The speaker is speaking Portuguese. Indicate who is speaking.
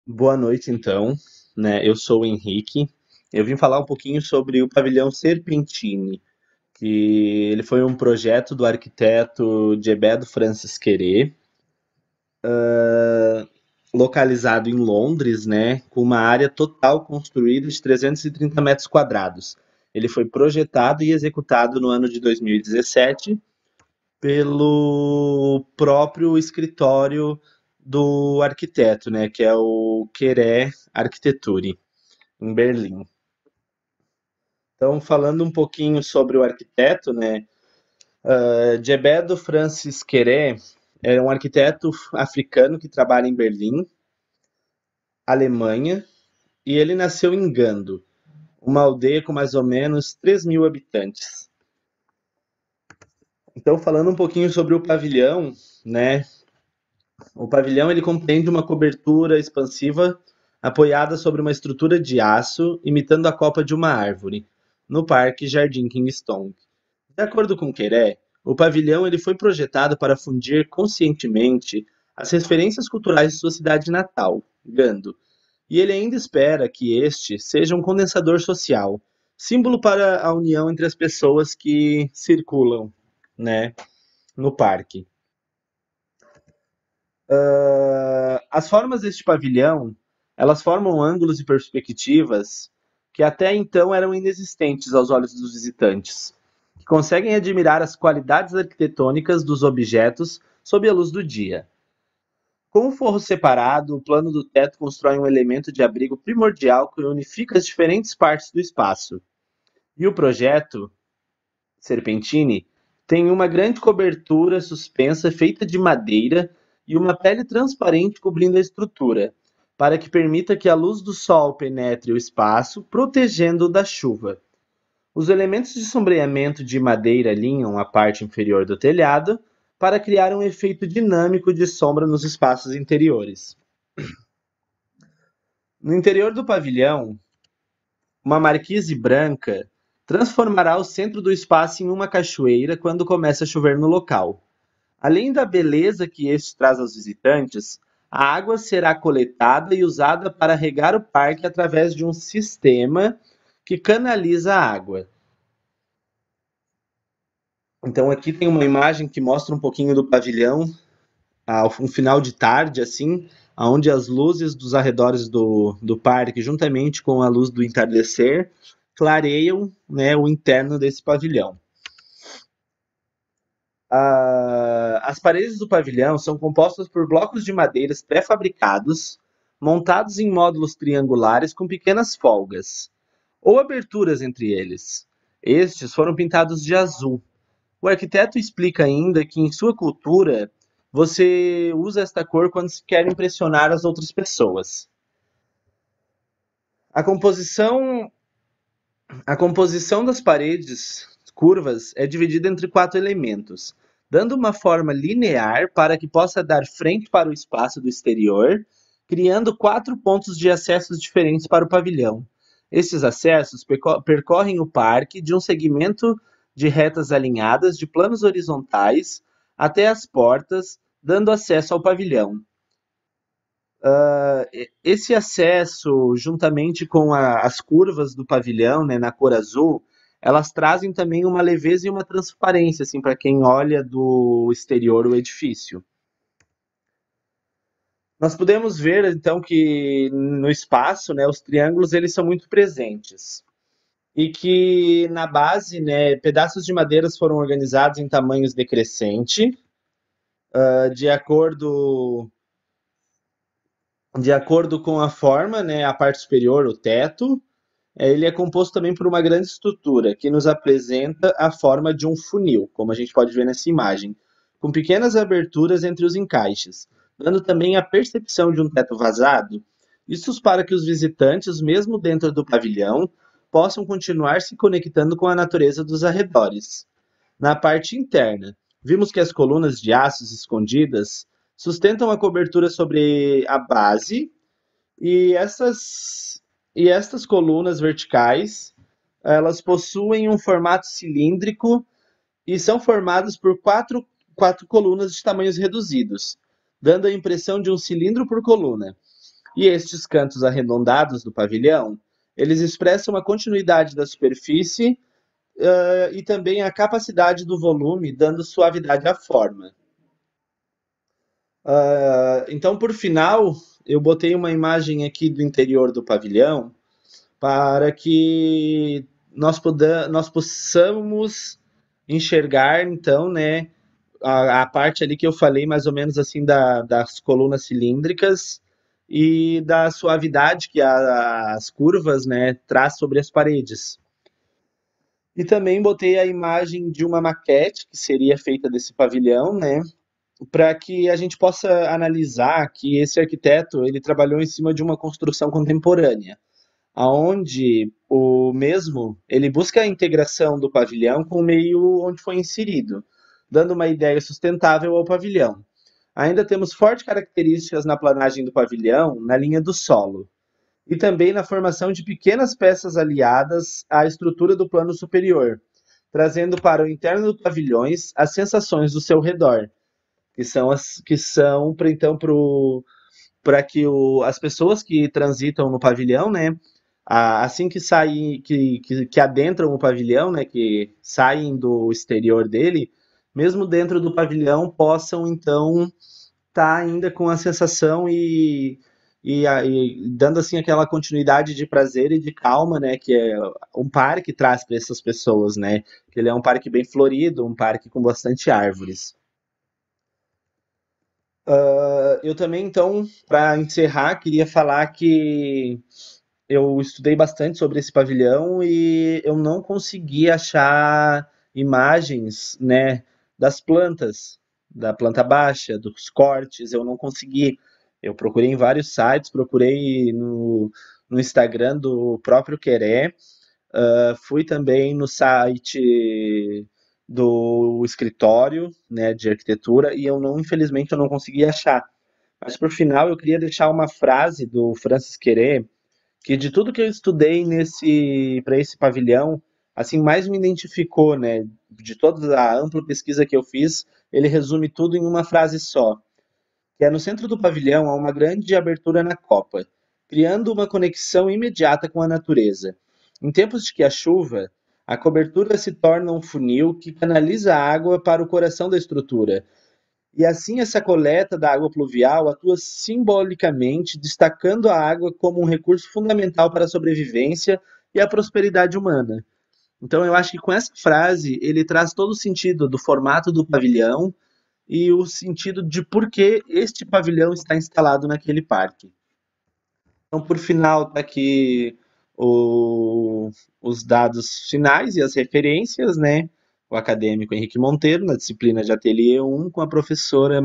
Speaker 1: Boa noite, então, né? Eu sou o Henrique. Eu vim falar um pouquinho sobre o pavilhão Serpentine, que ele foi um projeto do arquiteto Gebedo Francis Queré, localizado em Londres, né? Com uma área total construída de 330 metros quadrados. Ele foi projetado e executado no ano de 2017 pelo próprio escritório do arquiteto, né? Que é o Queré Architecture, em Berlim. Então, falando um pouquinho sobre o arquiteto, né? Gebedo Francis Queré é um arquiteto africano que trabalha em Berlim, Alemanha, e ele nasceu em Gando, uma aldeia com mais ou menos 3.000 habitantes. Então, falando um pouquinho sobre o pavilhão, né? O pavilhão ele compreende uma cobertura expansiva apoiada sobre uma estrutura de aço, imitando a copa de uma árvore, no Parque Jardim Kingston. De acordo com Queré, o pavilhão ele foi projetado para fundir conscientemente as referências culturais de sua cidade natal, Gando, e ele ainda espera que este seja um condensador social, símbolo para a união entre as pessoas que circulam, né, no parque. As formas deste pavilhão, elas formam ângulos e perspectivas que até então eram inexistentes aos olhos dos visitantes, que conseguem admirar as qualidades arquitetônicas dos objetos sob a luz do dia. Com o forro separado, o plano do teto constrói um elemento de abrigo primordial que unifica as diferentes partes do espaço. E o projeto, Serpentine, tem uma grande cobertura suspensa feita de madeira e uma pele transparente cobrindo a estrutura, para que permita que a luz do sol penetre o espaço, protegendo-o da chuva. Os elementos de sombreamento de madeira alinham a parte inferior do telhado para criar um efeito dinâmico de sombra nos espaços interiores. No interior do pavilhão, uma marquise branca transformará o centro do espaço em uma cachoeira quando começa a chover no local. Além da beleza que este traz aos visitantes, a água será coletada e usada para regar o parque através de um sistema que canaliza a água. Então aqui tem uma imagem que mostra um pouquinho do pavilhão, um final de tarde, assim, onde as luzes dos arredores do parque, juntamente com a luz do entardecer, clareiam, né, o interno desse pavilhão. As paredes do pavilhão são compostas por blocos de madeiras pré-fabricados, montados em módulos triangulares com pequenas folgas, ou aberturas entre eles. Estes foram pintados de azul. O arquiteto explica ainda que em sua cultura você usa esta cor quando se quer impressionar as outras pessoas. A composição, a composição das paredes curvas é dividida entre quatro elementos, dando uma forma linear para que possa dar frente para o espaço do exterior, criando quatro pontos de acessos diferentes para o pavilhão. Esses acessos percorrem o parque de um segmento de retas alinhadas de planos horizontais até as portas, dando acesso ao pavilhão. Esse acesso, juntamente com as curvas do pavilhão, né, na cor azul, elas trazem também uma leveza e uma transparência, assim, para quem olha do exterior o edifício. Nós podemos ver, então, que no espaço, né, os triângulos eles são muito presentes e que na base, né, pedaços de madeiras foram organizados em tamanhos decrescente, de acordo com a forma, né, a parte superior, o teto. Ele é composto também por uma grande estrutura que nos apresenta a forma de um funil, como a gente pode ver nessa imagem, com pequenas aberturas entre os encaixes, dando também a percepção de um teto vazado. Isso para que os visitantes, mesmo dentro do pavilhão, possam continuar se conectando com a natureza dos arredores. Na parte interna, vimos que as colunas de aços escondidas sustentam a cobertura sobre a base e estas colunas verticais, elas possuem um formato cilíndrico e são formadas por quatro colunas de tamanhos reduzidos, dando a impressão de um cilindro por coluna. E estes cantos arredondados do pavilhão, eles expressam a continuidade da superfície e também a capacidade do volume, dando suavidade à forma. Então, por final, eu botei uma imagem aqui do interior do pavilhão para que nós possamos enxergar, então, né, a parte ali que eu falei, mais ou menos assim, das colunas cilíndricas e da suavidade que as curvas, né, traz sobre as paredes. E também botei a imagem de uma maquete que seria feita desse pavilhão, né, para que a gente possa analisar que esse arquiteto ele trabalhou em cima de uma construção contemporânea, aonde o mesmo ele busca a integração do pavilhão com o meio onde foi inserido, dando uma ideia sustentável ao pavilhão. Ainda temos fortes características na planagem do pavilhão, na linha do solo, e também na formação de pequenas peças aliadas à estrutura do plano superior, trazendo para o interno do pavilhões as sensações do seu redor, que são para então para que as pessoas que transitam no pavilhão, né, assim que saem, que adentram o pavilhão, né, que saem do exterior dele, mesmo dentro do pavilhão, possam então estar ainda com a sensação e dando assim aquela continuidade de prazer e de calma, né, que é um parque traz para essas pessoas, né, que ele é um parque bem florido, um parque com bastante árvores. Eu também, então, para encerrar, queria falar que eu estudei bastante sobre esse pavilhão e eu não consegui achar imagens, né, das plantas, da planta baixa, dos cortes, eu não consegui. Eu procurei em vários sites, procurei no Instagram do próprio Queré, fui também no site do escritório, né, de arquitetura e eu não, infelizmente, eu não consegui achar. Mas por final, eu queria deixar uma frase do Francis Queré que de tudo que eu estudei nesse para esse pavilhão, assim, mais me identificou, né? De toda a ampla pesquisa que eu fiz, ele resume tudo em uma frase só, que é no centro do pavilhão há uma grande abertura na copa, criando uma conexão imediata com a natureza. Em tempos de que a chuva, a cobertura se torna um funil que canaliza a água para o coração da estrutura, e assim essa coleta da água pluvial atua simbolicamente, destacando a água como um recurso fundamental para a sobrevivência e a prosperidade humana. Então eu acho que com essa frase ele traz todo o sentido do formato do pavilhão e o sentido de por que este pavilhão está instalado naquele parque. Então, por final, está aqui os dados finais e as referências, né? O acadêmico Henrique Monteiro, na disciplina de Ateliê 1, com a professora